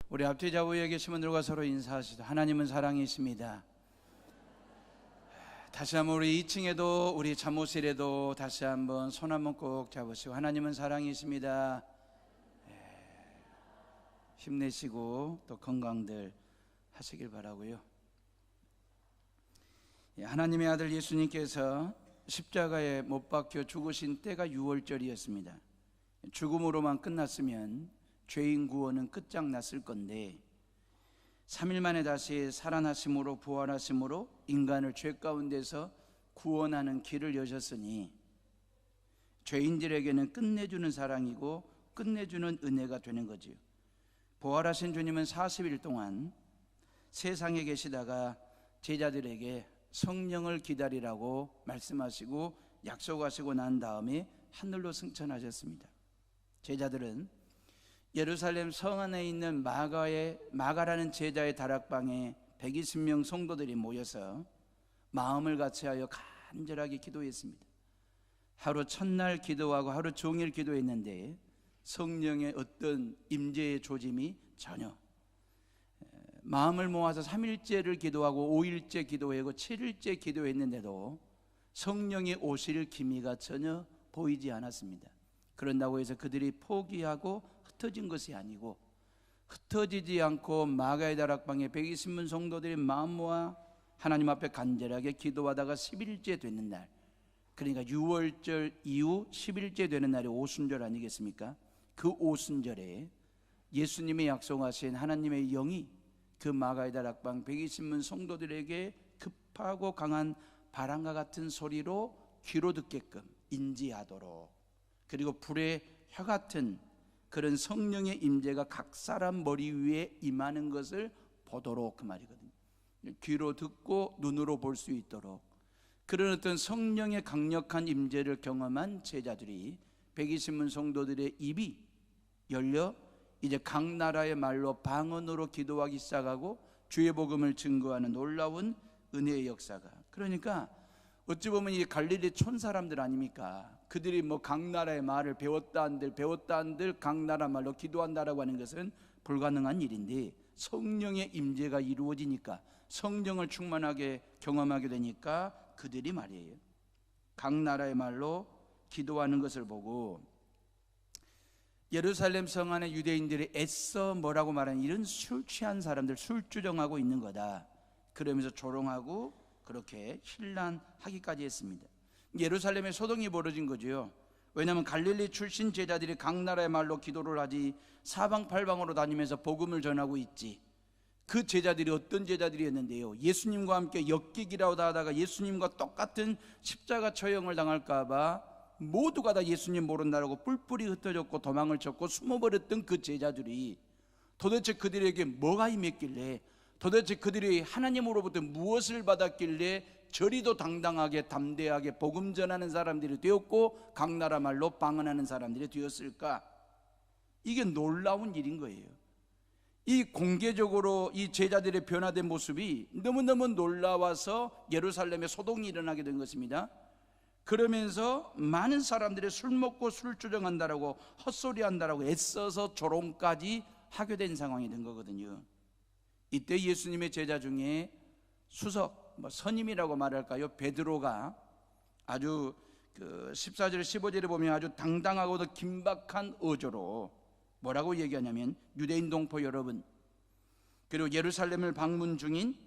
우리 앞뒤 좌우에 계신 분들과 서로 인사하시죠. 하나님은 사랑이십니다. 다시 한번 우리 2층에도 우리 잠옷실에도 다시 한번 손 한번 꼭 잡으시고 하나님은 사랑이십니다. 힘내시고 또 건강들 하시길 바라고요. 하나님의 아들 예수님께서 십자가에 못 박혀 죽으신 때가 6월절이었습니다. 죽음으로만 끝났으면 죄인 구원은 끝장났을 건데 3일 만에 다시 살아나심으로 부활하심으로 인간을 죄 가운데서 구원하는 길을 여셨으니 죄인들에게는 끝내주는 사랑이고 끝내주는 은혜가 되는 거지요. 부활하신 주님은 40일 동안 세상에 계시다가 제자들에게 성령을 기다리라고 말씀하시고 약속하시고 난 다음에 하늘로 승천하셨습니다. 제자들은 예루살렘 성 안에 있는 마가라는 제자의 다락방에 120명 성도들이 모여서 마음을 같이하여 간절하게 기도했습니다. 하루 첫날 기도하고 하루 종일 기도했는데 성령의 어떤 임재의 조짐이 전혀, 마음을 모아서 3일째를 기도하고 5일째 기도하고 7일째 기도했는데도 성령이 오실 기미가 전혀 보이지 않았습니다. 그런다고 해서 그들이 포기하고 흩어진 것이 아니고, 흩어지지 않고 마가의 다락방에 120명 성도들이 마음 모아 하나님 앞에 간절하게 기도하다가 10일째 되는 날, 그러니까 6월절 이후 10일째 되는 날이 오순절 아니겠습니까? 그 오순절에 예수님이 약속하신 하나님의 영이 그 마가의 다락방 120명 성도들에게 급하고 강한 바람과 같은 소리로 귀로 듣게끔 인지하도록, 그리고 불의 혀 같은 그런 성령의 임재가 각 사람 머리 위에 임하는 것을 보도록, 그 말이거든요. 귀로 듣고 눈으로 볼 수 있도록 그런 어떤 성령의 강력한 임재를 경험한 제자들이 120명 성도들의 입이 열려 이제 각 나라의 말로 방언으로 기도하기 시작하고 주의 복음을 증거하는 놀라운 은혜의 역사가, 그러니까 어찌 보면 이 갈릴리 촌 사람들 아닙니까? 그들이 뭐 각 나라의 말을 배웠다 한들 각 나라 말로 기도한다라고 하는 것은 불가능한 일인데, 성령의 임재가 이루어지니까, 성령을 충만하게 경험하게 되니까 그들이 말이에요, 각 나라의 말로 기도하는 것을 보고 예루살렘 성 안에 유대인들이 애써 뭐라고 말하는, 이런 술 취한 사람들, 술주정하고 있는 거다, 그러면서 조롱하고 그렇게 힐난하기까지 했습니다. 예루살렘에 소동이 벌어진 거죠. 왜냐하면 갈릴리 출신 제자들이 각 나라의 말로 기도를 하지 사방팔방으로 다니면서 복음을 전하고 있지. 그 제자들이 어떤 제자들이었는데요, 예수님과 함께 엮이기라도 하다가 예수님과 똑같은 십자가 처형을 당할까 봐 모두가 다 예수님 모른다라고 뿔뿔이 흩어졌고 도망을 쳤고 숨어버렸던 그 제자들이 도대체 그들에게 뭐가 임했길래, 도대체 그들이 하나님으로부터 무엇을 받았길래 저리도 당당하게 담대하게 복음 전하는 사람들이 되었고 각 나라 말로 방언하는 사람들이 되었을까? 이게 놀라운 일인 거예요. 이 공개적으로 이 제자들의 변화된 모습이 너무너무 놀라워서 예루살렘에 소동이 일어나게 된 것입니다. 그러면서 많은 사람들이 술 먹고 술 주정한다라고 헛소리한다라고 애써서 조롱까지 하게 된 상황이 된 거거든요. 이때 예수님의 제자 중에 수석, 선임이라고 말할까요? 베드로가 아주 14절 15절에 보면 아주 당당하고도 긴박한 어조로 뭐라고 얘기하냐면, 유대인 동포 여러분, 그리고 예루살렘을 방문 중인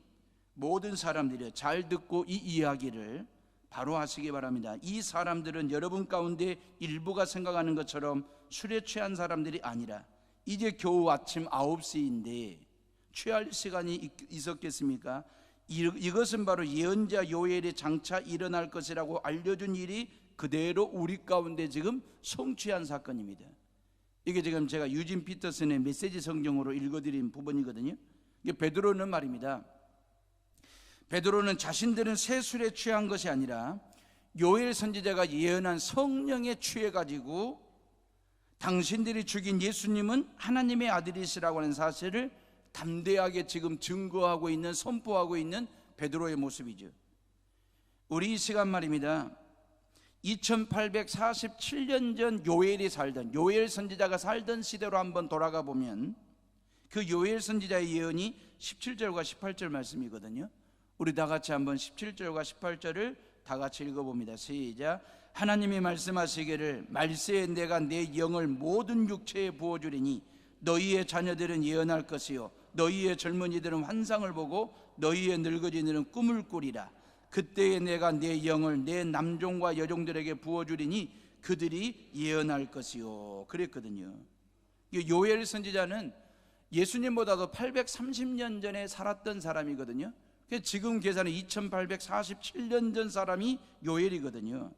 모든 사람들이 잘 듣고 이 이야기를 바로 하시기 바랍니다. 이 사람들은 여러분 가운데 일부가 생각하는 것처럼 술에 취한 사람들이 아니라 이제 겨우 아침 9시인데 취할 시간이 있었겠습니까? 이것은 바로 예언자 요엘이 장차 일어날 것이라고 알려준 일이 그대로 우리 가운데 지금 성취한 사건입니다. 이게 지금 제가 유진 피터슨의 메시지 성경으로 읽어드린 부분이거든요. 이게 베드로는 말입니다, 베드로는 자신들은 새 술에 취한 것이 아니라 요엘 선지자가 예언한 성령에 취해가지고 당신들이 죽인 예수님은 하나님의 아들이시라고 하는 사실을 담대하게 지금 증거하고 있는, 선포하고 있는 베드로의 모습이죠. 우리 이 시간 말입니다, 2847년 전 요엘 선지자가 살던 시대로 한번 돌아가 보면 그 요엘 선지자의 예언이 17절과 18절 말씀이거든요. 우리 다 같이 한번 17절과 18절을 다 같이 읽어봅니다. 시작. 하나님이 말씀하시기를 말세에 내가 내 영을 모든 육체에 부어주리니 너희의 자녀들은 예언할 것이요 너희의 젊은이들은 환상을 보고 너희의 늙은이들은 꿈을 꾸리라. 그때에 내가 내 영을 내 남종과 여종들에게 부어주리니 그들이 예언할 것이요 그랬거든요. 요엘 선지자는 예수님보다도 830년 전에 살았던 사람이거든요. 지금 계산은 2847년 전 사람이 요엘이거든요.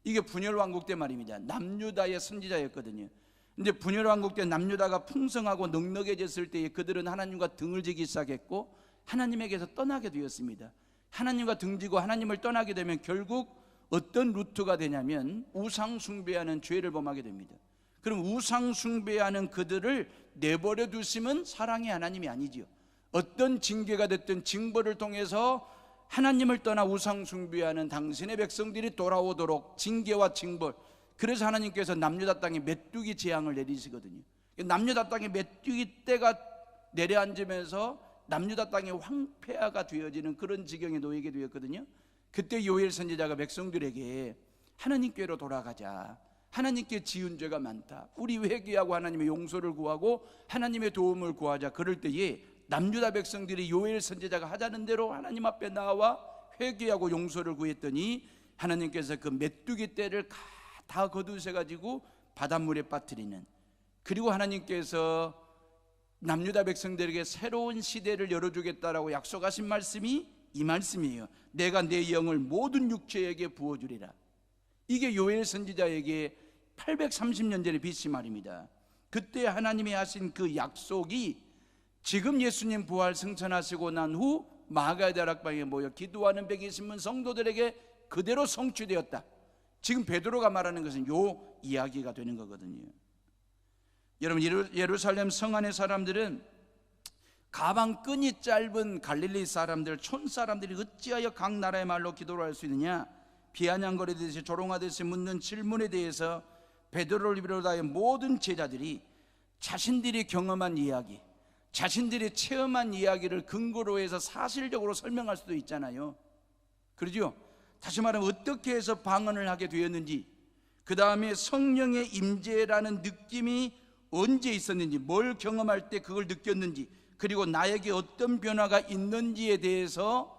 이게 분열왕국 때 말입니다. 남유다의 선지자였거든요. 근데 분열왕국 때 남유다가 풍성하고 넉넉해졌을 때에 그들은 하나님과 등을 지기 시작했고 하나님에게서 떠나게 되었습니다. 하나님과 등지고 하나님을 떠나게 되면 결국 어떤 루트가 되냐면 우상 숭배하는 죄를 범하게 됩니다. 그럼 우상 숭배하는 그들을 내버려 두시면 사랑의 하나님이 아니지요. 어떤 징계가 됐든 징벌을 통해서 하나님을 떠나 우상 숭배하는 당신의 백성들이 돌아오도록 징계와 징벌, 그래서 하나님께서 남유다 땅에 메뚜기 재앙을 내리시거든요. 남유다 땅에 메뚜기 떼가 내려앉으면서 남유다 땅에 황폐화가 되어지는 그런 지경에 놓이게 되었거든요. 그때 요엘 선지자가 백성들에게 하나님께로 돌아가자, 하나님께 지은 죄가 많다, 우리 회개하고 하나님의 용서를 구하고 하나님의 도움을 구하자. 그럴 때에 남유다 백성들이 요엘 선지자가 하자는 대로 하나님 앞에 나와 회개하고 용서를 구했더니 하나님께서 그 메뚜기 떼를 다 거두셔가지고 바닷물에 빠뜨리는, 그리고 하나님께서 남유다 백성들에게 새로운 시대를 열어주겠다라고 약속하신 말씀이 이 말씀이에요. 내가 내 영을 모든 육체에게 부어주리라. 이게 요엘 선지자에게 830년 전의 BC 말입니다. 그때 하나님이 하신 그 약속이 지금 예수님 부활 승천하시고 난 후 마가의 다락방에 모여 기도하는 120명 성도들에게 그대로 성취되었다. 지금 베드로가 말하는 것은 요 이야기가 되는 거거든요. 여러분, 예루살렘 성 안의 사람들은 가방끈이 짧은 갈릴리 사람들, 촌 사람들이 어찌하여 각 나라의 말로 기도를 할 수 있느냐, 비아냥거리듯이 조롱하듯이 묻는 질문에 대해서 베드로를 비롯하여 모든 제자들이 자신들이 경험한 이야기, 자신들이 체험한 이야기를 근거로 해서 사실적으로 설명할 수도 있잖아요. 그러죠? 다시 말하면 어떻게 해서 방언을 하게 되었는지, 그 다음에 성령의 임재라는 느낌이 언제 있었는지, 뭘 경험할 때 그걸 느꼈는지, 그리고 나에게 어떤 변화가 있는지에 대해서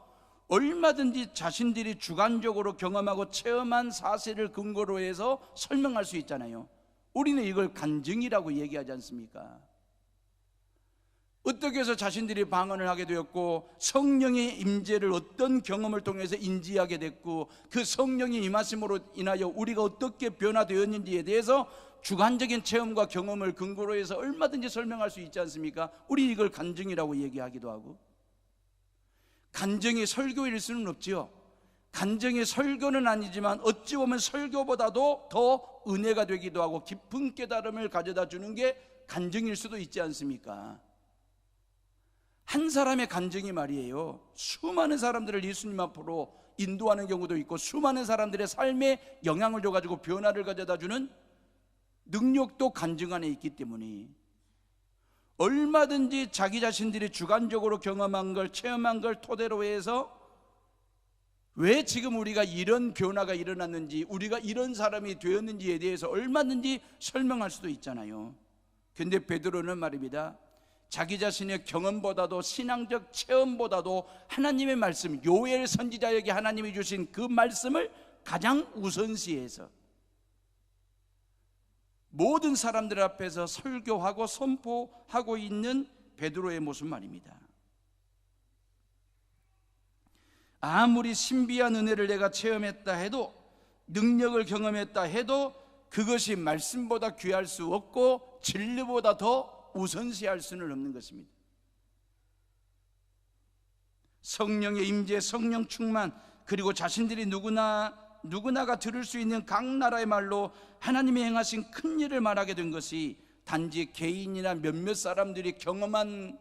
얼마든지 자신들이 주관적으로 경험하고 체험한 사실을 근거로 해서 설명할 수 있잖아요. 우리는 이걸 간증이라고 얘기하지 않습니까? 어떻게 해서 자신들이 방언을 하게 되었고 성령의 임재를 어떤 경험을 통해서 인지하게 됐고 그 성령의 임하심으로 인하여 우리가 어떻게 변화되었는지에 대해서 주관적인 체험과 경험을 근거로 해서 얼마든지 설명할 수 있지 않습니까? 우리 이걸 간증이라고 얘기하기도 하고, 간증이 설교일 수는 없지요. 간증이 설교는 아니지만 어찌 보면 설교보다도 더 은혜가 되기도 하고 깊은 깨달음을 가져다 주는 게 간증일 수도 있지 않습니까? 한 사람의 간증이 말이에요, 수많은 사람들을 예수님 앞으로 인도하는 경우도 있고 수많은 사람들의 삶에 영향을 줘가지고 변화를 가져다 주는 능력도 간증 안에 있기 때문에 얼마든지 자기 자신들이 주관적으로 경험한 걸, 체험한 걸 토대로 해서 왜 지금 우리가 이런 변화가 일어났는지, 우리가 이런 사람이 되었는지에 대해서 얼마든지 설명할 수도 있잖아요. 근데 베드로는 말입니다, 자기 자신의 경험보다도 신앙적 체험보다도 하나님의 말씀, 요엘 선지자에게 하나님이 주신 그 말씀을 가장 우선시해서 모든 사람들 앞에서 설교하고 선포하고 있는 베드로의 모습 말입니다. 아무리 신비한 은혜를 내가 체험했다 해도, 능력을 경험했다 해도 그것이 말씀보다 귀할 수 없고 진리보다 더 우선시할 수는 없는 것입니다. 성령의 임재, 성령 충만, 그리고 자신들이 누구나가 들을 수 있는 각 나라의 말로 하나님이 행하신 큰 일을 말하게 된 것이 단지 개인이나 몇몇 사람들이 경험한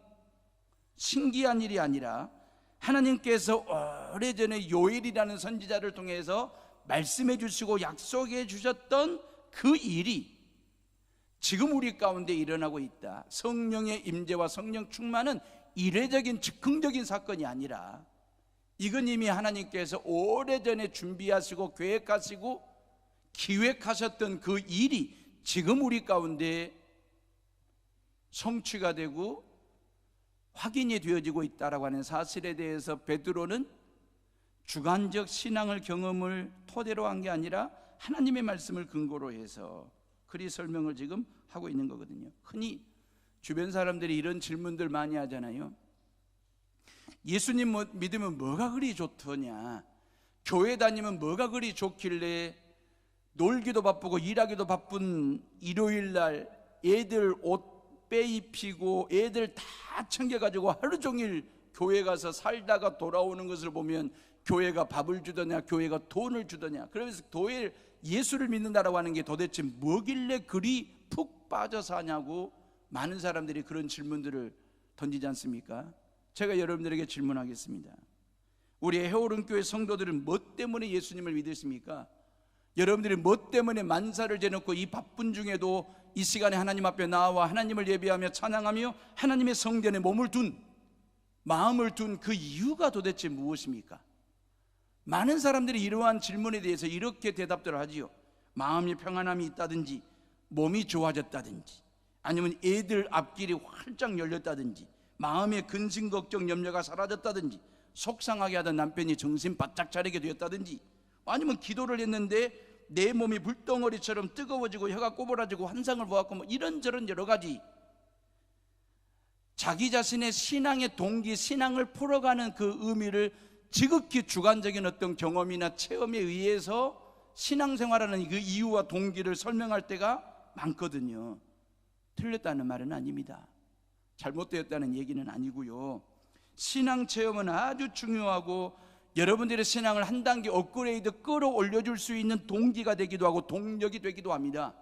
신기한 일이 아니라 하나님께서 오래전에 요엘이라는 선지자를 통해서 말씀해 주시고 약속해 주셨던 그 일이 지금 우리 가운데 일어나고 있다. 성령의 임재와 성령 충만은 이례적인 즉흥적인 사건이 아니라 이건 이미 하나님께서 오래전에 준비하시고 계획하시고 기획하셨던 그 일이 지금 우리 가운데 성취가 되고 확인이 되어지고 있다라고 하는 사실에 대해서 베드로는 주관적 신앙을 경험을 토대로 한 게 아니라 하나님의 말씀을 근거로 해서 그리 설명을 지금 하고 있는 거거든요. 흔히 주변 사람들이 이런 질문들 많이 하잖아요. 예수님 믿으면 뭐가 그리 좋더냐, 교회 다니면 뭐가 그리 좋길래 놀기도 바쁘고 일하기도 바쁜 일요일날 애들 옷 빼입히고 애들 다 챙겨가지고 하루 종일 교회 가서 살다가 돌아오는 것을 보면 교회가 밥을 주더냐, 교회가 돈을 주더냐, 그러면서 교회 예수를 믿는다라고 하는 게 도대체 뭐길래 그리 푹 빠져 사냐고 많은 사람들이 그런 질문들을 던지지 않습니까? 제가 여러분들에게 질문하겠습니다. 우리 해오른교회 성도들은 뭐 때문에 예수님을 믿으십니까? 여러분들이 뭐 때문에 만사를 재놓고 이 바쁜 중에도 이 시간에 하나님 앞에 나와 하나님을 예배하며 찬양하며 하나님의 성전에 몸을 둔, 마음을 둔 그 이유가 도대체 무엇입니까? 많은 사람들이 이러한 질문에 대해서 이렇게 대답들을 하지요. 마음이 평안함이 있다든지, 몸이 좋아졌다든지, 아니면 애들 앞길이 활짝 열렸다든지, 마음의 근심 걱정 염려가 사라졌다든지, 속상하게 하던 남편이 정신 바짝 차리게 되었다든지, 아니면 기도를 했는데 내 몸이 불덩어리처럼 뜨거워지고 혀가 꼬부라지고 환상을 보았고 뭐 이런저런 여러 가지 자기 자신의 신앙의 동기, 신앙을 풀어가는 그 의미를 지극히 주관적인 어떤 경험이나 체험에 의해서 신앙생활하는 그 이유와 동기를 설명할 때가 많거든요. 틀렸다는 말은 아닙니다. 잘못되었다는 얘기는 아니고요. 신앙 체험은 아주 중요하고 여러분들의 신앙을 한 단계 업그레이드 끌어올려줄 수 있는 동기가 되기도 하고 동력이 되기도 합니다.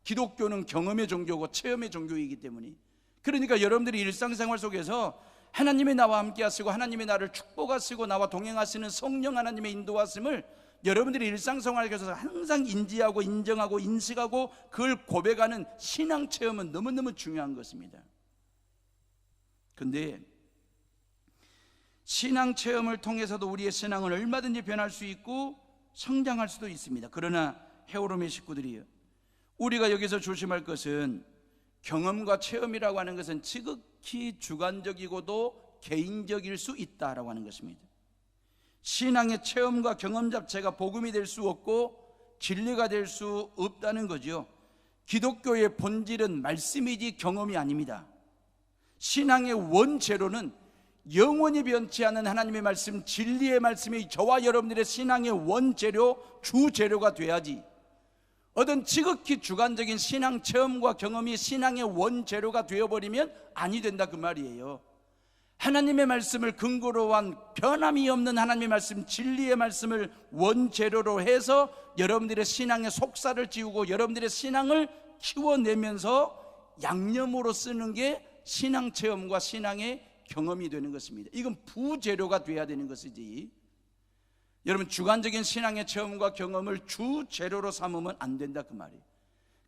기독교는 경험의 종교고 체험의 종교이기 때문에. 그러니까 여러분들이 일상생활 속에서 하나님이 나와 함께 하시고 하나님이 나를 축복하시고 나와 동행하시는 성령 하나님의 인도하심을 여러분들이 일상생활에서 항상 인지하고 인정하고 인식하고 그걸 고백하는 신앙 체험은 너무너무 중요한 것입니다. 그런데 신앙 체험을 통해서도 우리의 신앙은 얼마든지 변할 수 있고 성장할 수도 있습니다. 그러나 해오름의 식구들이요, 우리가 여기서 조심할 것은 경험과 체험이라고 하는 것은 지극히 주관적이고도 개인적일 수 있다라고 하는 것입니다. 신앙의 체험과 경험 자체가 복음이 될 수 없고 진리가 될 수 없다는 거죠. 기독교의 본질은 말씀이지 경험이 아닙니다. 신앙의 원재료는 영원히 변치 않은 하나님의 말씀, 진리의 말씀이 저와 여러분들의 신앙의 원재료, 주재료가 돼야지 어떤 지극히 주관적인 신앙 체험과 경험이 신앙의 원재료가 되어버리면 아니 된다 그 말이에요. 하나님의 말씀을 근거로 한 변함이 없는 하나님의 말씀, 진리의 말씀을 원재료로 해서 여러분들의 신앙의 속살을 지우고 여러분들의 신앙을 키워내면서 양념으로 쓰는 게 신앙 체험과 신앙의 경험이 되는 것입니다. 이건 부재료가 돼야 되는 것이지, 여러분 주관적인 신앙의 체험과 경험을 주재료로 삼으면 안 된다 그 말이에요.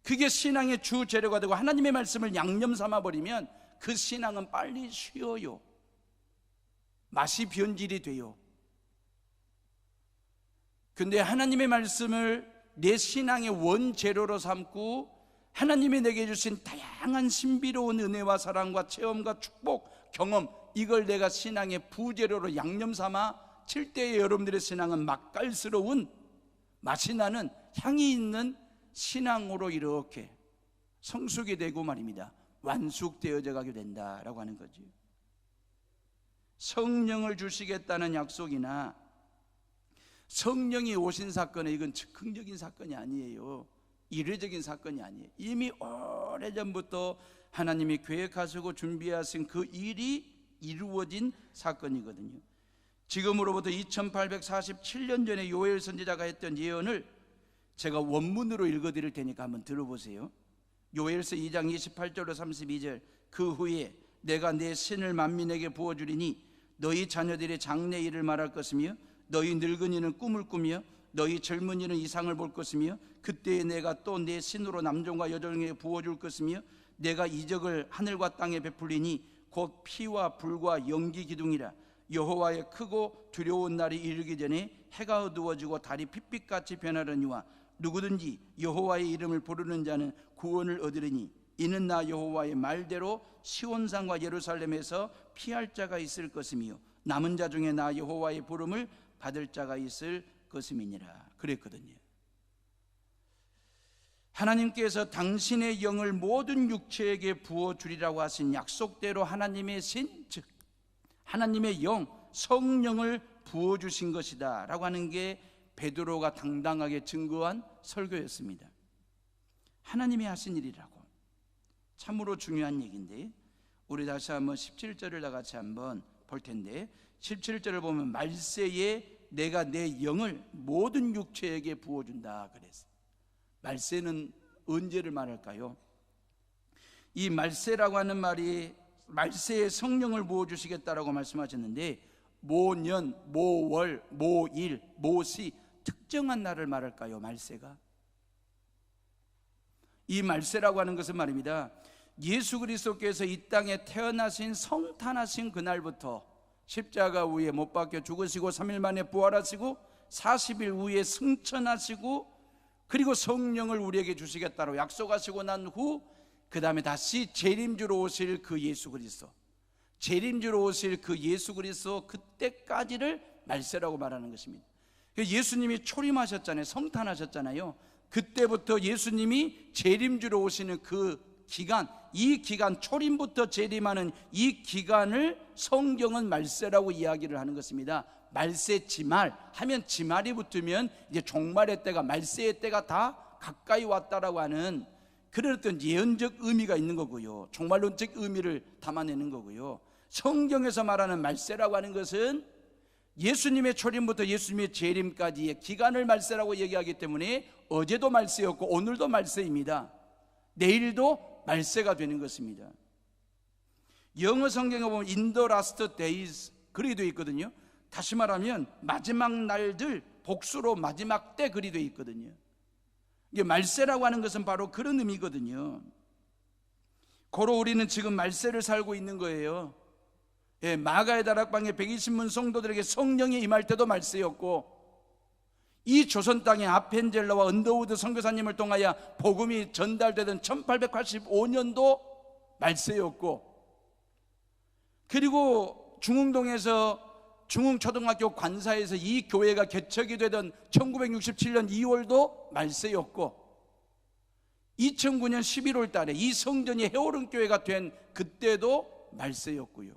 그게 신앙의 주재료가 되고 하나님의 말씀을 양념 삼아버리면 그 신앙은 빨리 쉬어요. 맛이 변질이 돼요. 근데 하나님의 말씀을 내 신앙의 원재료로 삼고 하나님이 내게 주신 다양한 신비로운 은혜와 사랑과 체험과 축복, 경험, 이걸 내가 신앙의 부재료로 양념 삼아 칠 때에 여러분들의 신앙은 맛깔스러운, 맛이 나는, 향이 있는 신앙으로 이렇게 성숙이 되고 말입니다. 완숙되어져 가게 된다라고 하는 거죠. 성령을 주시겠다는 약속이나 성령이 오신 사건은 이건 즉흥적인 사건이 아니에요. 이례적인 사건이 아니에요. 이미 오래전부터 하나님이 계획하시고 준비하신 그 일이 이루어진 사건이거든요. 지금으로부터 2847년 전에 요엘 선지자가 했던 예언을 제가 원문으로 읽어드릴 테니까 한번 들어보세요. 요엘서 2장 28절로 32절. 그 후에 내가 내 신을 만민에게 부어주리니 너희 자녀들이 장래 일을 말할 것이며 너희 늙은이는 꿈을 꾸며 너희 젊은이는 이상을 볼 것이며 그때에 내가 또 내 신으로 남종과 여종에게 부어줄 것이며 내가 이적을 하늘과 땅에 베풀리니 곧 피와 불과 연기 기둥이라. 여호와의 크고 두려운 날이 이르기 전에 해가 어두워지고 달이 핏빛같이 변하려니와 누구든지 여호와의 이름을 부르는 자는 구원을 얻으리니 이는 나 여호와의 말대로 시온산과 예루살렘에서 피할 자가 있을 것이며 남은 자 중에 나 여호와의 부름을 받을 자가 있을 것임이니라. 그랬거든요. 하나님께서 당신의 영을 모든 육체에게 부어주리라고 하신 약속대로 하나님의 신, 즉 하나님의 영, 성령을 부어주신 것이다 라고 하는 게 베드로가 당당하게 증거한 설교였습니다. 하나님이 하신 일이라고. 참으로 중요한 얘기인데 우리 다시 한번 17절을 다 같이 한번 볼 텐데 17절을 보면 말세에 내가 내 영을 모든 육체에게 부어준다 그랬어요. 말세는 언제를 말할까요? 이 말세라고 하는 말이 말세에 성령을 부어주시겠다라고 말씀하셨는데 모년, 모월, 모일, 모시 특정한 날을 말할까요? 말세가 이 말세라고 하는 것은 말입니다, 예수 그리스도께서 이 땅에 태어나신 성탄하신 그날부터 십자가 위에 못 박혀 죽으시고 3일 만에 부활하시고 40일 후에 승천하시고 그리고 성령을 우리에게 주시겠다고 약속하시고 난 후 그 다음에 다시 재림주로 오실 그 예수 그리스도, 재림주로 오실 그 예수 그리스도, 그때까지를 말세라고 말하는 것입니다. 예수님이 초림하셨잖아요. 성탄하셨잖아요. 그때부터 예수님이 재림주로 오시는 그 기간, 이 기간, 초림부터 재림하는 이 기간을 성경은 말세라고 이야기를 하는 것입니다. 말세 지말 하면 지말이 붙으면 이제 종말의 때가, 말세의 때가 다 가까이 왔다라고 하는 그런 어떤 예언적 의미가 있는 거고요, 종말론적 의미를 담아내는 거고요. 성경에서 말하는 말세라고 하는 것은 예수님의 초림부터 예수님의 재림까지의 기간을 말세라고 얘기하기 때문에 어제도 말세였고 오늘도 말세입니다. 내일도 말세가 되는 것입니다. 영어 성경에 보면 In the last days 그리 되어 있거든요. 다시 말하면 마지막 날들, 복수로 마지막 때 그리 되어 있거든요. 이게 말세라고 하는 것은 바로 그런 의미거든요. 고로 우리는 지금 말세를 살고 있는 거예요. 예, 마가의 다락방에 120문 성도들에게 성령이 임할 때도 말세였고, 이 조선 땅에 아펜젤러와 언더우드 선교사님을 통하여 복음이 전달되던 1885년도 말세였고, 그리고 중흥동에서 중흥초등학교 관사에서 이 교회가 개척이 되던 1967년 2월도 말세였고, 2009년 11월 달에 이 성전이 해오른 교회가 된 그때도 말세였고요.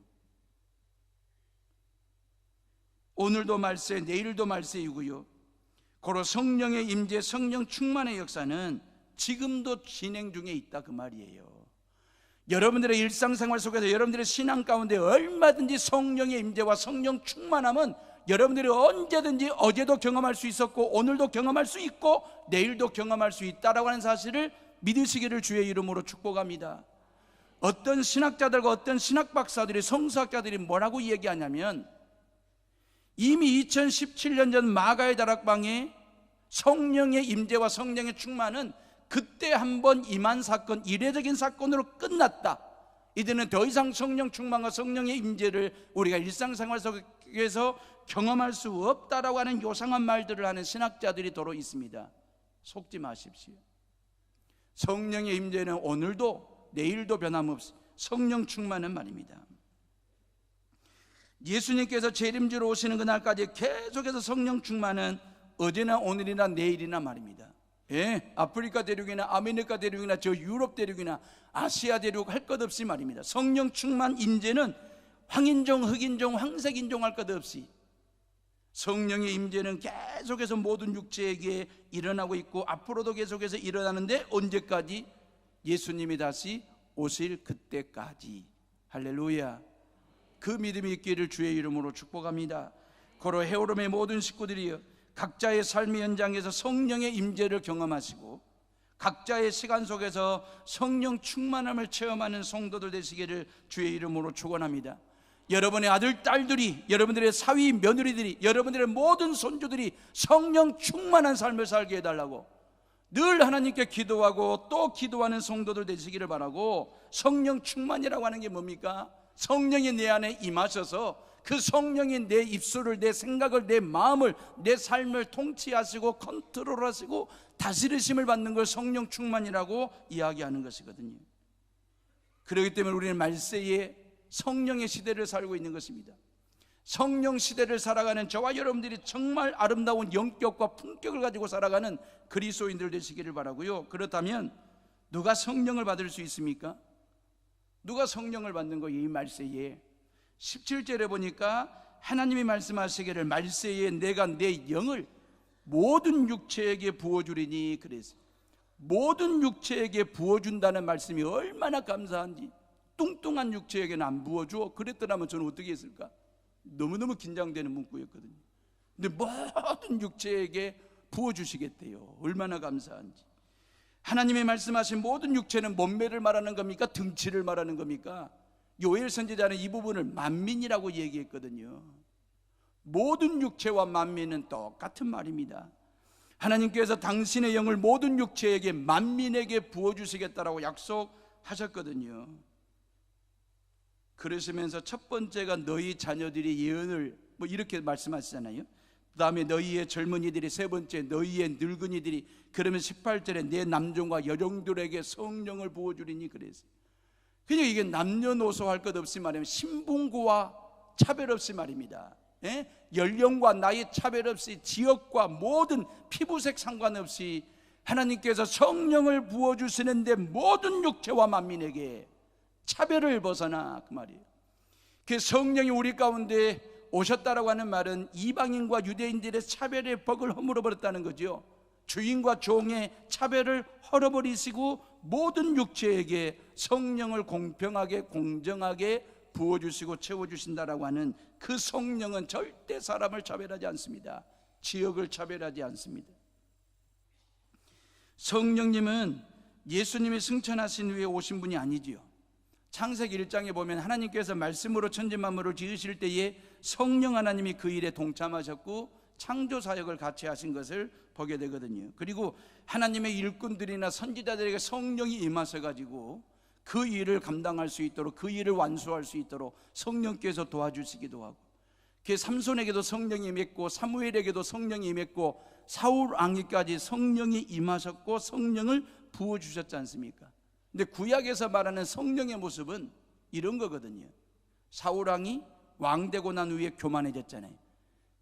오늘도 말세, 내일도 말세이고요. 고로 성령의 임재, 성령 충만의 역사는 지금도 진행 중에 있다 그 말이에요. 여러분들의 일상생활 속에서 여러분들의 신앙 가운데 얼마든지 성령의 임재와 성령 충만함은 여러분들이 언제든지 어제도 경험할 수 있었고 오늘도 경험할 수 있고 내일도 경험할 수 있다라고 하는 사실을 믿으시기를 주의 이름으로 축복합니다. 어떤 신학자들과 어떤 신학박사들이, 성서학자들이 뭐라고 얘기하냐면, 이미 2017년 전 마가의 다락방에 성령의 임재와 성령의 충만은 그때 한번 임한 사건, 이례적인 사건으로 끝났다. 이제는 더 이상 성령 충만과 성령의 임재를 우리가 일상생활 속에서 경험할 수 없다라고 하는 요상한 말들을 하는 신학자들이 더러 있습니다. 속지 마십시오. 성령의 임재는 오늘도 내일도 변함없이 성령 충만은 말입니다. 예수님께서 재림주로 오시는 그날까지 계속해서 성령 충만은 어제나 오늘이나 내일이나 말입니다. 예, 아프리카 대륙이나 아메리카 대륙이나 저 유럽 대륙이나 아시아 대륙 할 것 없이 말입니다. 성령 충만 임재는 황인종, 흑인종, 황색인종 할 것 없이 성령의 임재는 계속해서 모든 육체에게 일어나고 있고 앞으로도 계속해서 일어나는데, 언제까지? 예수님이 다시 오실 그때까지. 할렐루야. 그 믿음이 있기를 주의 이름으로 축복합니다. 고로 헤어롬의 모든 식구들이여, 각자의 삶의 현장에서 성령의 임재를 경험하시고 각자의 시간 속에서 성령 충만함을 체험하는 성도들 되시기를 주의 이름으로 축원합니다. 여러분의 아들, 딸들이, 여러분들의 사위, 며느리들이, 여러분들의 모든 손주들이 성령 충만한 삶을 살게 해달라고 늘 하나님께 기도하고 또 기도하는 성도들 되시기를 바라고, 성령 충만이라고 하는 게 뭡니까? 성령이 내 안에 임하셔서 그 성령이 내 입술을, 내 생각을, 내 마음을, 내 삶을 통치하시고 컨트롤하시고 다스리심을 받는 걸 성령 충만이라고 이야기하는 것이거든요. 그렇기 때문에 우리는 말세에 성령의 시대를 살고 있는 것입니다. 성령 시대를 살아가는 저와 여러분들이 정말 아름다운 영격과 품격을 가지고 살아가는 그리스도인들 되시기를 바라고요. 그렇다면 누가 성령을 받을 수 있습니까? 누가 성령을 받는 거예요? 이 말세에 17절에 보니까 하나님이 말씀하시기를 말세에 내가 내 영을 모든 육체에게 부어주리니 그랬어요. 모든 육체에게 부어준다는 말씀이 얼마나 감사한지. 뚱뚱한 육체에게는 안 부어줘. 그랬더라면 저는 어떻게 했을까? 너무너무 긴장되는 문구였거든요. 근데 모든 육체에게 부어주시겠대요. 얼마나 감사한지. 하나님이 말씀하신 모든 육체는 몸매를 말하는 겁니까? 등치를 말하는 겁니까? 요엘 선지자는 이 부분을 만민이라고 얘기했거든요. 모든 육체와 만민은 똑같은 말입니다. 하나님께서 당신의 영을 모든 육체에게, 만민에게 부어주시겠다라고 약속하셨거든요. 그러시면서 첫 번째가 너희 자녀들이 예언을 이렇게 말씀하시잖아요. 그 다음에 너희의 젊은이들이, 세 번째 너희의 늙은이들이, 그러면 18절에 내 남종과 여종들에게 성령을 부어주리니 그랬어요. 그냥 이게 남녀노소 할 것 없이 말하면 신분고와 차별 없이 말입니다. 연령과 나이 차별 없이, 지역과 모든 피부색 상관없이 하나님께서 성령을 부어주시는데 모든 육체와 만민에게 차별을 벗어나, 그 말이에요. 그 성령이 우리 가운데 오셨다라고 하는 말은 이방인과 유대인들의 차별의 벽을 허물어버렸다는 거죠. 주인과 종의 차별을 헐어버리시고 모든 육체에게 성령을 공평하게 공정하게 부어주시고 채워주신다라고 하는 그 성령은 절대 사람을 차별하지 않습니다. 지역을 차별하지 않습니다. 성령님은 예수님이 승천하신 후에 오신 분이 아니지요. 창세기 1장에 보면 하나님께서 말씀으로 천지 만물을 지으실 때에 성령 하나님이 그 일에 동참하셨고 창조 사역을 같이 하신 것을 보게 되거든요. 그리고 하나님의 일꾼들이나 선지자들에게 성령이 임하셔가지고 그 일을 감당할 수 있도록, 그 일을 완수할 수 있도록 성령께서 도와주시기도 하고, 그 삼손에게도 성령이 임했고 사무엘에게도 성령이 임했고 사울 왕에까지 성령이 임하셨고 성령을 부어주셨지 않습니까? 근데 구약에서 말하는 성령의 모습은 이런 거거든요. 사울 왕이 왕 되고 난 후에 교만해졌잖아요.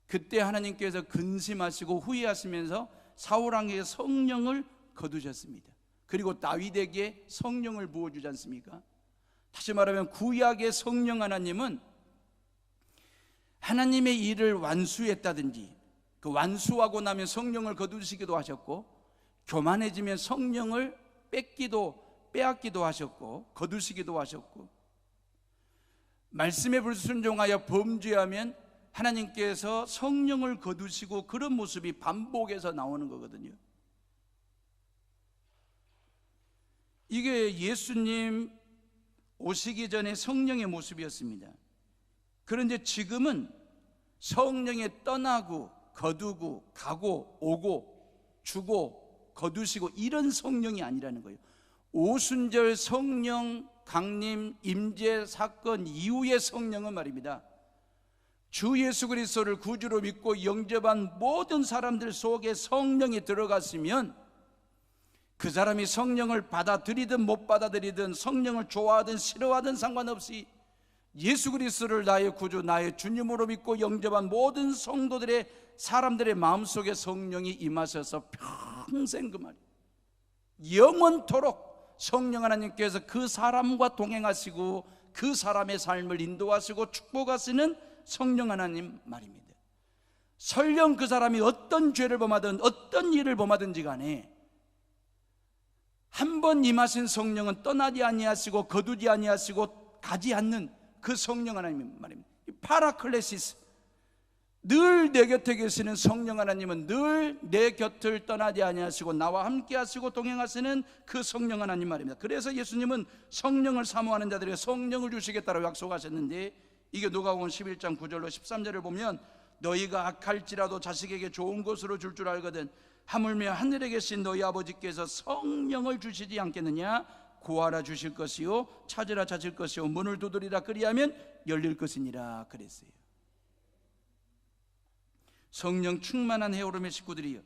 그때 하나님께서 근심하시고 후회하시면서 사울 왕에게 성령을 거두셨습니다. 그리고 다윗에게 성령을 부어주지 않습니까? 다시 말하면 구약의 성령 하나님은 하나님의 일을 완수했다든지, 그 완수하고 나면 성령을 거두시기도 하셨고, 교만해지면 성령을 빼앗기도 하셨고 거두시기도 하셨고, 말씀에 불순종하여 범죄하면 하나님께서 성령을 거두시고, 그런 모습이 반복해서 나오는 거거든요. 이게 예수님 오시기 전에 성령의 모습이었습니다. 그런데 지금은 성령이 떠나고 거두고 가고 오고 주고 거두시고 이런 성령이 아니라는 거예요. 오순절 성령 강림 임재 사건 이후의 성령은 말입니다, 주 예수 그리스도를 구주로 믿고 영접한 모든 사람들 속에 성령이 들어갔으면 그 사람이 성령을 받아들이든 못 받아들이든, 성령을 좋아하든 싫어하든 상관없이 예수 그리스도를 나의 구주, 나의 주님으로 믿고 영접한 모든 성도들의, 사람들의 마음속에 성령이 임하셔서 평생, 그 말이에요, 영원토록 성령 하나님께서 그 사람과 동행하시고 그 사람의 삶을 인도하시고 축복하시는 성령 하나님 말입니다. 설령 그 사람이 어떤 죄를 범하든 어떤 일을 범하든지 간에 한 번 임하신 성령은 떠나지 아니하시고 거두지 아니하시고 가지 않는 그 성령 하나님 말입니다. 파라클레시스, 늘 내 곁에 계시는 성령 하나님은 늘 내 곁을 떠나지 아니하시고 나와 함께 하시고 동행하시는 그 성령 하나님 말입니다. 그래서 예수님은 성령을 사모하는 자들에게 성령을 주시겠다고 약속하셨는데, 이게 누가복음 11장 9절로 13절을 보면 너희가 악할지라도 자식에게 좋은 것으로 줄 줄 알거든 하물며 하늘에 계신 너희 아버지께서 성령을 주시지 않겠느냐. 구하라 주실 것이요 찾으라 찾을 것이요 문을 두드리라 그리하면 열릴 것이니라 그랬어요. 성령 충만한 헤어름의 식구들이여,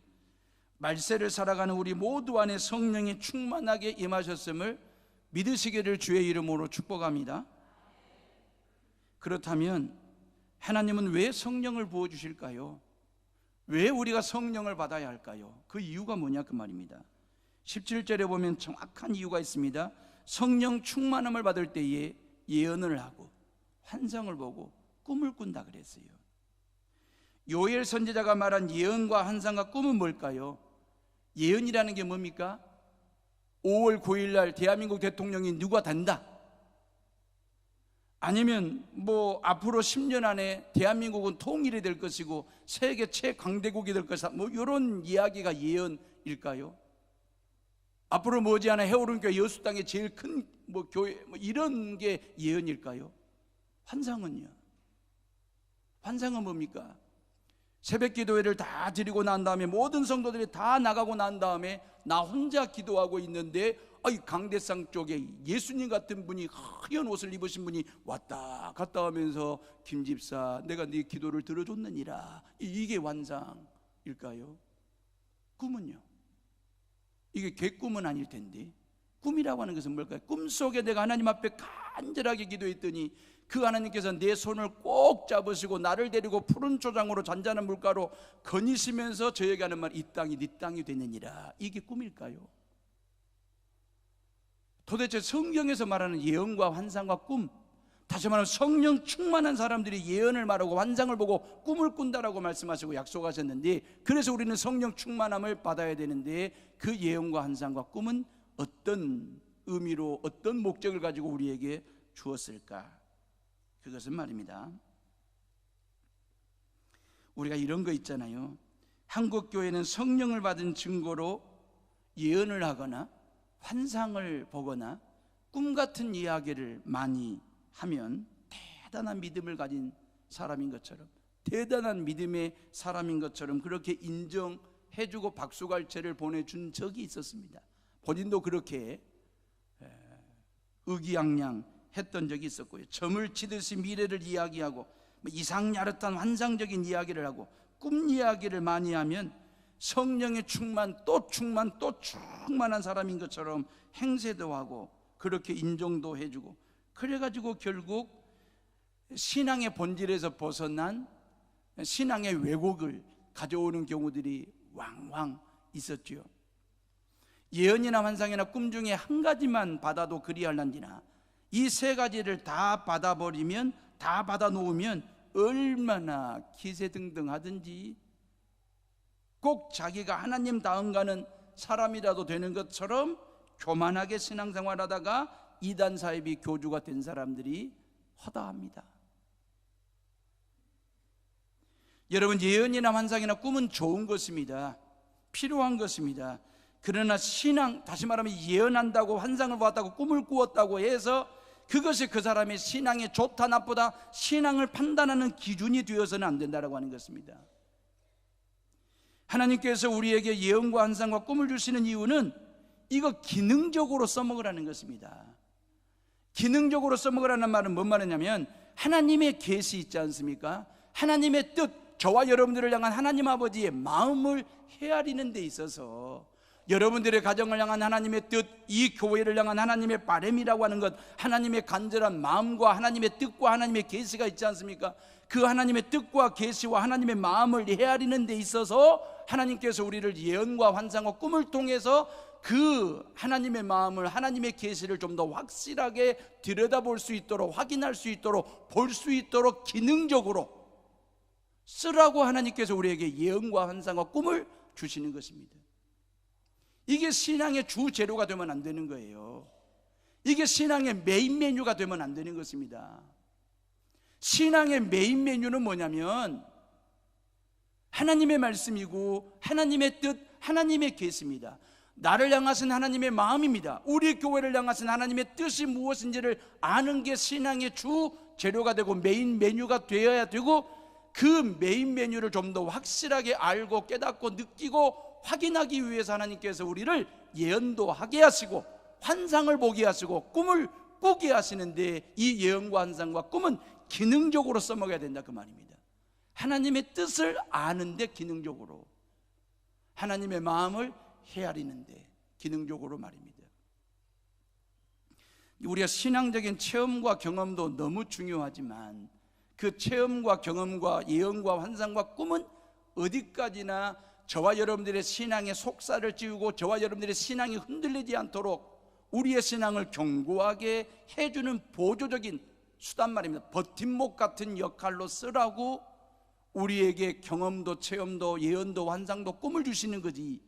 말세를 살아가는 우리 모두 안에 성령이 충만하게 임하셨음을 믿으시기를 주의 이름으로 축복합니다. 그렇다면 하나님은 왜 성령을 부어주실까요? 왜 우리가 성령을 받아야 할까요? 그 이유가 뭐냐 그 말입니다. 17절에 보면 정확한 이유가 있습니다. 성령 충만함을 받을 때에 예언을 하고 환상을 보고 꿈을 꾼다 그랬어요. 요엘 선지자가 말한 예언과 환상과 꿈은 뭘까요? 예언이라는 게 뭡니까? 5월 9일 날 대한민국 대통령이 누가 된다, 아니면 앞으로 10년 안에 대한민국은 통일이 될 것이고 세계 최강대국이 될 것이다, 이런 이야기가 예언일까요? 앞으로 머지않아 해오른교회 여수 땅에 제일 큰 교회 이런 게 예언일까요? 환상은요? 환상은 뭡니까? 새벽 기도회를 다 드리고 난 다음에 모든 성도들이 다 나가고 난 다음에 나 혼자 기도하고 있는데 강대상 쪽에 예수님 같은 분이 하얀 옷을 입으신 분이 왔다 갔다 하면서 김 집사 내가 네 기도를 들어줬느니라, 이게 환상일까요? 꿈은요? 이게 개꿈은 아닐 텐데 꿈이라고 하는 것은 뭘까요? 꿈속에 내가 하나님 앞에 간절하게 기도했더니 그 하나님께서 내 손을 꼭 잡으시고 나를 데리고 푸른 초장으로 잔잔한 물가로 거니시면서 저에게 하는 말, 이 땅이 네 땅이 되느니라, 이게 꿈일까요? 도대체 성경에서 말하는 예언과 환상과 꿈, 다시 말하면 성령 충만한 사람들이 예언을 말하고 환상을 보고 꿈을 꾼다라고 말씀하시고 약속하셨는데, 그래서 우리는 성령 충만함을 받아야 되는데 그 예언과 환상과 꿈은 어떤 의미로 어떤 목적을 가지고 우리에게 주었을까? 그것은 말입니다, 우리가 이런 거 있잖아요. 한국 교회는 성령을 받은 증거로 예언을 하거나 환상을 보거나 꿈 같은 이야기를 많이 하면 대단한 믿음을 가진 사람인 것처럼, 대단한 믿음의 사람인 것처럼 그렇게 인정해주고 박수갈채를 보내준 적이 있었습니다. 본인도 그렇게 의기양양 했던 적이 있었고요. 점을 치듯이 미래를 이야기하고 이상야릇한 환상적인 이야기를 하고 꿈 이야기를 많이 하면 성령의 충만 또 충만한 사람인 것처럼 행세도 하고 그렇게 인정도 해주고, 그래가지고 결국 신앙의 본질에서 벗어난 신앙의 왜곡을 가져오는 경우들이 왕왕 있었죠. 예언이나 환상이나 꿈 중에 한 가지만 받아도 그리할란지나 이 세 가지를 다 받아버리면, 다 받아놓으면 얼마나 기세등등하든지 꼭 자기가 하나님 다음 가는 사람이라도 되는 것처럼 교만하게 신앙생활하다가 이단 사이비 교주가 된 사람들이 허다합니다. 여러분, 예언이나 환상이나 꿈은 좋은 것입니다. 필요한 것입니다. 그러나 신앙, 다시 말하면 예언한다고 환상을 보았다고 꿈을 꾸었다고 해서 그것이 그 사람의 신앙이 좋다 나쁘다 신앙을 판단하는 기준이 되어서는 안 된다고 하는 것입니다. 하나님께서 우리에게 예언과 환상과 꿈을 주시는 이유는 이거 기능적으로 써먹으라는 것입니다. 기능적으로 써먹으라는 말은 뭔 말이냐면 하나님의 계시 있지 않습니까? 하나님의 뜻, 저와 여러분들을 향한 하나님 아버지의 마음을 헤아리는 데 있어서 여러분들의 가정을 향한 하나님의 뜻, 이 교회를 향한 하나님의 바람이라고 하는 것, 하나님의 간절한 마음과 하나님의 뜻과 하나님의 계시가 있지 않습니까? 그 하나님의 뜻과 계시와 하나님의 마음을 헤아리는 데 있어서 하나님께서 우리를 예언과 환상과 꿈을 통해서 그 하나님의 마음을, 하나님의 계시를 좀 더 확실하게 들여다볼 수 있도록, 확인할 수 있도록, 볼 수 있도록 기능적으로 쓰라고 하나님께서 우리에게 예언과 환상과 꿈을 주시는 것입니다. 이게 신앙의 주 재료가 되면 안 되는 거예요. 이게 신앙의 메인 메뉴가 되면 안 되는 것입니다. 신앙의 메인 메뉴는 뭐냐면 하나님의 말씀이고 하나님의 뜻, 하나님의 계시입니다. 나를 향하신 하나님의 마음입니다. 우리 교회를 향하신 하나님의 뜻이 무엇인지를 아는 게 신앙의 주 재료가 되고 메인 메뉴가 되어야 되고, 그 메인 메뉴를 좀 더 확실하게 알고 깨닫고 느끼고 확인하기 위해서 하나님께서 우리를 예언도 하게 하시고 환상을 보게 하시고 꿈을 꾸게 하시는데, 이 예언과 환상과 꿈은 기능적으로 써먹어야 된다 그 말입니다. 하나님의 뜻을 아는데 기능적으로, 하나님의 마음을 헤아리는데 기능적으로 말입니다. 우리가 신앙적인 체험과 경험도 너무 중요하지만, 그 체험과 경험과 예언과 환상과 꿈은 어디까지나 저와 여러분들의 신앙의 속살을 찌우고 저와 여러분들의 신앙이 흔들리지 않도록 우리의 신앙을 견고하게 해주는 보조적인 수단 말입니다. 버팀목 같은 역할로 쓰라고 우리에게 경험도 체험도 예언도 환상도 꿈을 주시는 거지,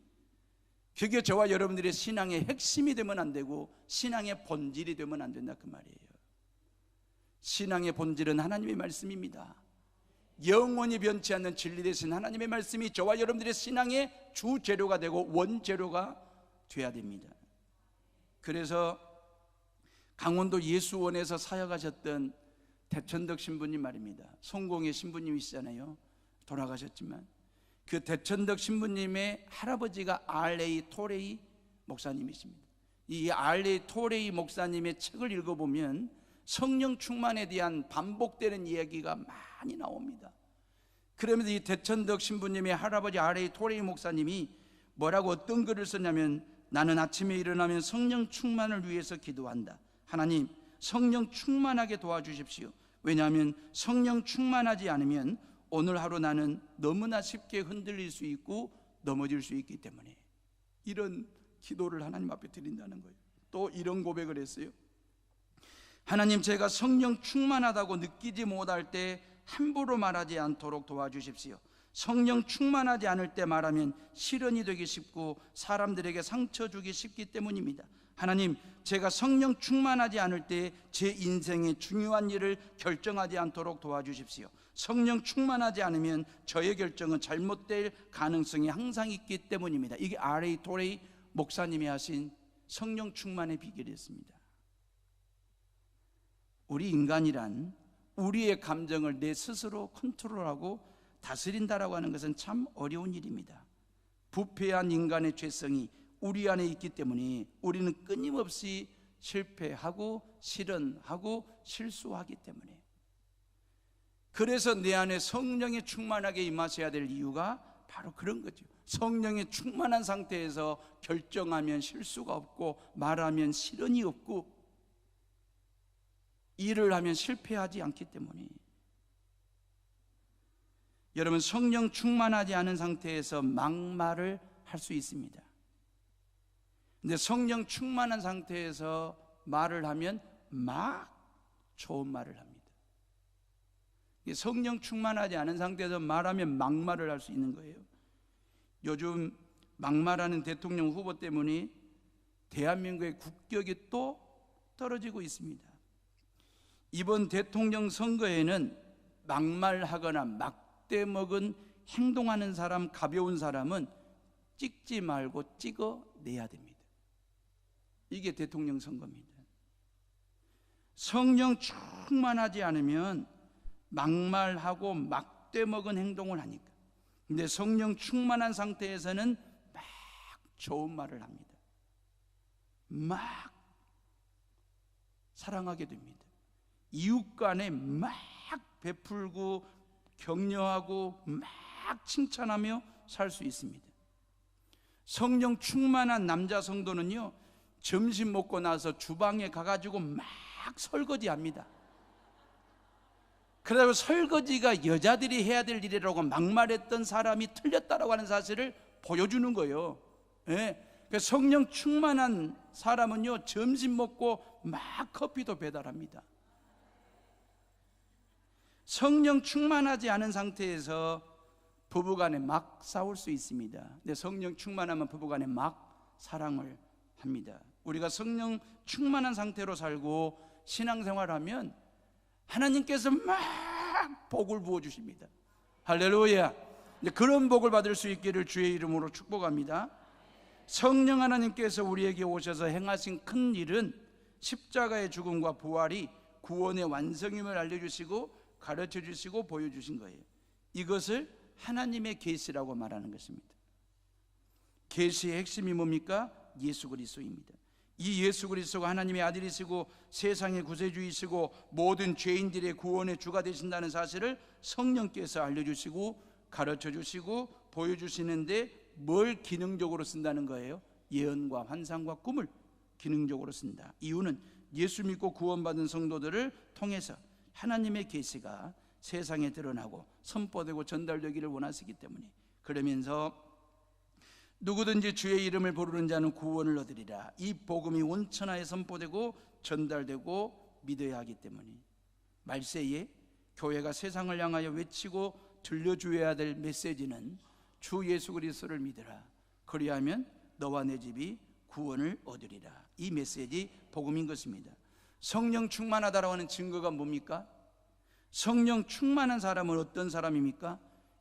그게 저와 여러분들의 신앙의 핵심이 되면 안 되고 신앙의 본질이 되면 안 된다 그 말이에요. 신앙의 본질은 하나님의 말씀입니다. 영원히 변치 않는 진리 되신 하나님의 말씀이 저와 여러분들의 신앙의 주재료가 되고 원재료가 돼야 됩니다. 그래서 강원도 예수원에서 사역하셨던 대천덕 신부님 말입니다. 성공의 신부님이시잖아요. 돌아가셨지만 그 대천덕 신부님의 할아버지가 R.A. 토레이 목사님이십니다. 이 R.A. 토레이 목사님의 책을 읽어보면 성령 충만에 대한 반복되는 이야기가 많이 나옵니다. 그러면서 이 대천덕 신부님의 할아버지 R.A. 토레이 목사님이 뭐라고 어떤 글을 썼냐면, 나는 아침에 일어나면 성령 충만을 위해서 기도한다. 하나님, 성령 충만하게 도와주십시오. 왜냐하면 성령 충만하지 않으면 오늘 하루 나는 너무나 쉽게 흔들릴 수 있고 넘어질 수 있기 때문에, 이런 기도를 하나님 앞에 드린다는 거예요. 또 이런 고백을 했어요. 하나님, 제가 성령 충만하다고 느끼지 못할 때 함부로 말하지 않도록 도와주십시오. 성령 충만하지 않을 때 말하면 실언이 되기 쉽고 사람들에게 상처 주기 쉽기 때문입니다. 하나님, 제가 성령 충만하지 않을 때 제 인생의 중요한 일을 결정하지 않도록 도와주십시오. 성령 충만하지 않으면 저의 결정은 잘못될 가능성이 항상 있기 때문입니다. 이게 R.A. 토레이 목사님이 하신 성령 충만의 비결이었습니다. 우리 인간이란 우리의 감정을 내 스스로 컨트롤하고 다스린다라고 하는 것은 참 어려운 일입니다. 부패한 인간의 죄성이 우리 안에 있기 때문에 우리는 끊임없이 실패하고 실언하고 실수하기 때문에, 그래서 내 안에 성령이 충만하게 임하셔야 될 이유가 바로 그런 거죠. 성령이 충만한 상태에서 결정하면 실수가 없고 말하면 실언이 없고 일을 하면 실패하지 않기 때문에, 여러분, 성령 충만하지 않은 상태에서 막말을 할 수 있습니다. 근데 성령 충만한 상태에서 말을 하면 막 좋은 말을 합니다. 성령 충만하지 않은 상태에서 말하면 막말을 할 수 있는 거예요. 요즘 막말하는 대통령 후보 때문에 대한민국의 국격이 또 떨어지고 있습니다. 이번 대통령 선거에는 막말하거나 막대먹은 행동하는 사람, 가벼운 사람은 찍지 말고 찍어내야 됩니다. 이게 대통령 선거입니다. 성령 충만하지 않으면 막말하고 막대먹은 행동을 하니까. 근데 성령 충만한 상태에서는 막 좋은 말을 합니다. 막 사랑하게 됩니다. 이웃 간에 막 베풀고 격려하고 막 칭찬하며 살 수 있습니다. 성령 충만한 남자 성도는요, 점심 먹고 나서 주방에 가가지고 막 설거지합니다. 그러다가 설거지가 여자들이 해야 될 일이라고 막말했던 사람이 틀렸다라고 하는 사실을 보여주는 거예요. 예? 성령 충만한 사람은요, 점심 먹고 막 커피도 배달합니다. 성령 충만하지 않은 상태에서 부부간에 막 싸울 수 있습니다. 근데 성령 충만하면 부부간에 막 사랑을 합니다. 우리가 성령 충만한 상태로 살고 신앙생활하면 하나님께서 막 복을 부어주십니다. 할렐루야. 그런 복을 받을 수 있기를 주의 이름으로 축복합니다. 성령 하나님께서 우리에게 오셔서 행하신 큰 일은 십자가의 죽음과 부활이 구원의 완성임을 알려주시고 가르쳐주시고 보여주신 거예요. 이것을 하나님의 계시라고 말하는 것입니다. 계시의 핵심이 뭡니까? 예수 그리스도입니다. 이 예수 그리스도가 하나님의 아들이시고 세상의 구세주이시고 모든 죄인들의 구원의 주가 되신다는 사실을 성령께서 알려주시고 가르쳐주시고 보여주시는데 뭘 기능적으로 쓴다는 거예요? 예언과 환상과 꿈을 기능적으로 쓴다. 이유는 예수 믿고 구원받은 성도들을 통해서 하나님의 계시가 세상에 드러나고 선포되고 전달되기를 원하시기 때문에, 그러면서 누구든지 주의 이름을 부르는 자는 구원을 얻으리라. 이 복음이 온천하에 선포되고 전달되고 믿어야 하기 때문에, 말세에 교회가 세상을 향하여 외치고 들려주어야 될 메시지는 주 예수 그리스도를 믿으라. 그리하면 너와 내 집이 구원을 얻으리라. 이 메시지 복음인 것입니다. 성령 충만하다라고 하는 증거가 뭡니까? 성령 충만한 사람은 어떤 사람입니까?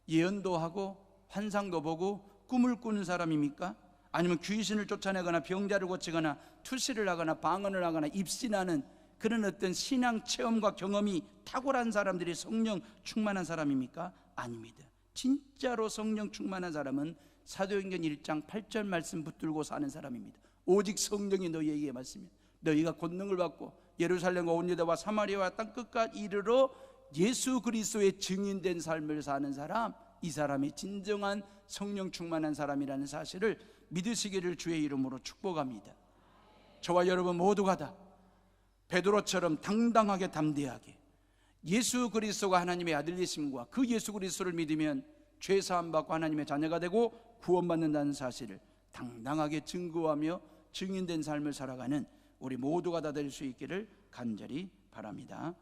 예언도 하고 환상도 보고 꿈을 꾸는 사람입니까? 아니면 귀신을 쫓아내거나 병자를 고치거나 투시를 하거나 방언을 하거나 입신하는 그런 어떤 신앙 체험과 경험이 탁월한 사람들이 성령 충만한 사람입니까? 아닙니다. 진짜로 성령 충만한 사람은 사도행전 1장 8절 말씀 붙들고 사는 사람입니다. 오직 성령이 너희에게 말씀이요 너희가 권능을 받고 예루살렘과 온 유다와 사마리아와 땅 끝까지 이르러 예수 그리스도의 증인된 삶을 사는 사람, 이 사람이 진정한 성령 충만한 사람이라는 사실을 믿으시기를 주의 이름으로 축복합니다. 저와 여러분 모두가 다 베드로처럼 당당하게 담대하게 예수 그리스도가 하나님의 아들이심과 그 예수 그리스도를 믿으면 죄 사함 받고 하나님의 자녀가 되고 구원받는다는 사실을 당당하게 증거하며 증인된 삶을 살아가는 우리 모두가 다 될 수 있기를 간절히 바랍니다.